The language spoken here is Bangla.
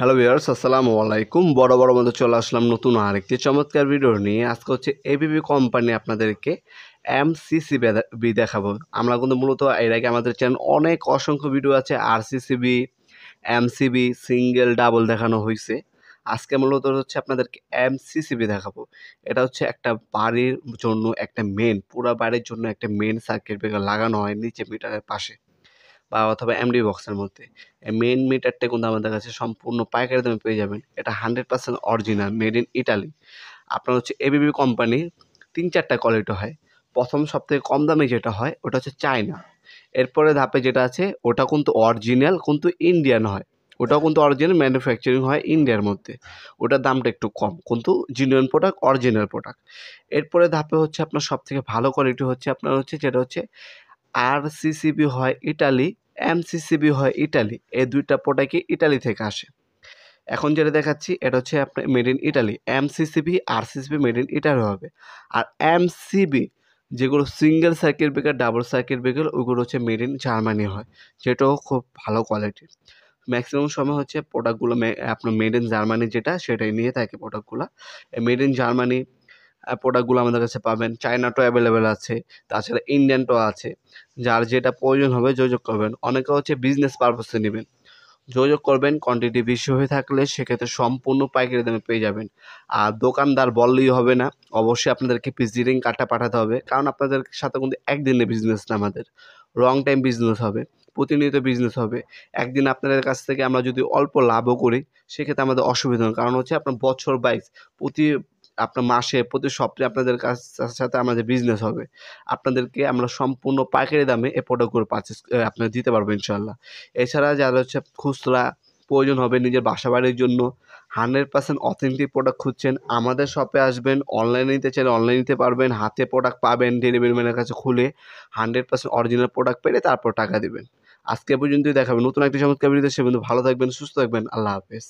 হ্যালো ভিউয়ার্স, আসসালামু আলাইকুম। বড় মতো চলে আসলাম নতুন আরেকটি চমৎকার ভিডিও নিয়ে। আজকে হচ্ছে এবিবি কোম্পানি আপনাদেরকে এমসিসিবি দেখাবো। আমরা কিন্তু মূলত এর আগে আমাদের চ্যানেল অনেক অসংখ্য ভিডিও আছে আরসিসিবি, এমসিবি, সিঙ্গেল, ডাবল দেখানো হয়েছে। আজকে মূলত হচ্ছে আপনাদেরকে এমসিসিবি দেখাবো। এটা হচ্ছে একটা বাড়ির জন্য একটা পুরা বাড়ির জন্য একটা সার্কিট ব্রেকার লাগানো হয় নিচে মিটারের পাশে বা অথবা এমডি বক্সের মধ্যে। এই মিটারটা কিন্তু আমাদের কাছে সম্পূর্ণ পাইকারি দামে পেয়ে যাবেন। এটা 100% অরিজিনাল, মেড ইন ইটালি। আপনার হচ্ছে এবিবি কোম্পানির ৩-৪টা কোয়ালিটি হয়। প্রথম সবথেকে কম দামে যেটা হয় ওটা হচ্ছে চায়না। এরপরে ধাপে যেটা আছে ওটা কিন্তু অরিজিনাল, কিন্তু ইন্ডিয়ান হয়। ওটাও কিন্তু অরিজিনাল, ম্যানুফ্যাকচারিং হয় ইন্ডিয়ার মধ্যে। ওটার দামটা একটু কম, কিন্তু জেনুইন প্রোডাক্ট, অরিজিনাল প্রোডাক্ট। এরপরে ধাপে হচ্ছে আপনার সবথেকে ভালো কোয়ালিটি হচ্ছে আপনার হচ্ছে যেটা হচ্ছে আরসিসিবি হয় ইটালি, এমসিসিবি হয় ইটালি। এই ২টা প্রোডাক্টই ইটালি থেকে আসে। এখন যেটা দেখাচ্ছি এটা হচ্ছে আপনার made in Italy. MCCB, RCCB made in Italy হবে। আর এমসিবি যেগুলো single circuit breaker, double circuit breaker, ওইগুলো হচ্ছে মেড ইন জার্মানি হয়, যেটাও খুব ভালো কোয়ালিটির। ম্যাক্সিমাম সময় হচ্ছে প্রোডাক্টগুলো আপনার মেড ইন জার্মানি যেটা, সেটাই নিয়ে থাকে প্রোডাক্টগুলো। মেড ইন জার্মানি প্রোডাক্টগুলো আমাদের কাছে পাবেন। চায়নাটাও অ্যাভেলেবেল আছে, তাছাড়া ইন্ডিয়ানটাও আছে। যার যেটা প্রয়োজন হবে যোগাযোগ করবেন। অনেকে হচ্ছে বিজনেস পারপাসে নেবেন, যোগাযোগ করবেন। কোয়ান্টিটি বেশি হয়ে থাকলে সেক্ষেত্রে সম্পূর্ণ পাইকারি দামে পেয়ে যাবেন। আর দোকানদার বললেই হবে না, অবশ্যই আপনাদেরকে ভিজিটিং কার্ডটা পাঠাতে হবে। কারণ আপনাদের সাথে কিন্তু একদিনের বিজনেস না, আমাদের লং টাইম বিজনেস হবে, প্রতিনিয়ত বিজনেস হবে। একদিন আপনাদের কাছ থেকে আমরা যদি অল্প লাভও করি সেক্ষেত্রে আমাদের অসুবিধা হয়। কারণ হচ্ছে আপনার বছর বাইশ প্রতি আপনার মাসে, প্রতি সপ্তাহে আপনাদের কাছ সাথে আমাদের বিজনেস হবে। আপনাদেরকে আমরা সম্পূর্ণ পাইকারি দামে এই প্রোডাক্টগুলো আপনাদের দিতে পারবো ইনশাআল্লাহ। এছাড়া যারা হচ্ছে খুচরা প্রয়োজন হবে নিজের বাসাবাড়ির জন্য, 100% অথেন্টিক প্রোডাক্ট খুঁজছেন, আমাদের শপে আসবেন। অনলাইনে নিতে চাইলে অনলাইনে নিতে পারবেন, হাতে প্রোডাক্ট পাবেন ডেলিভারি ম্যানের কাছে খুলে। 100% অরিজিনাল প্রোডাক্ট পেলে তারপর টাকা দিবেন। আজকে পর্যন্তই, দেখাবেন নতুন একটি চমৎকার ভিডিওতে। সে পর্যন্ত ভালো থাকবেন, সুস্থ থাকবেন। আল্লাহ হাফেজ।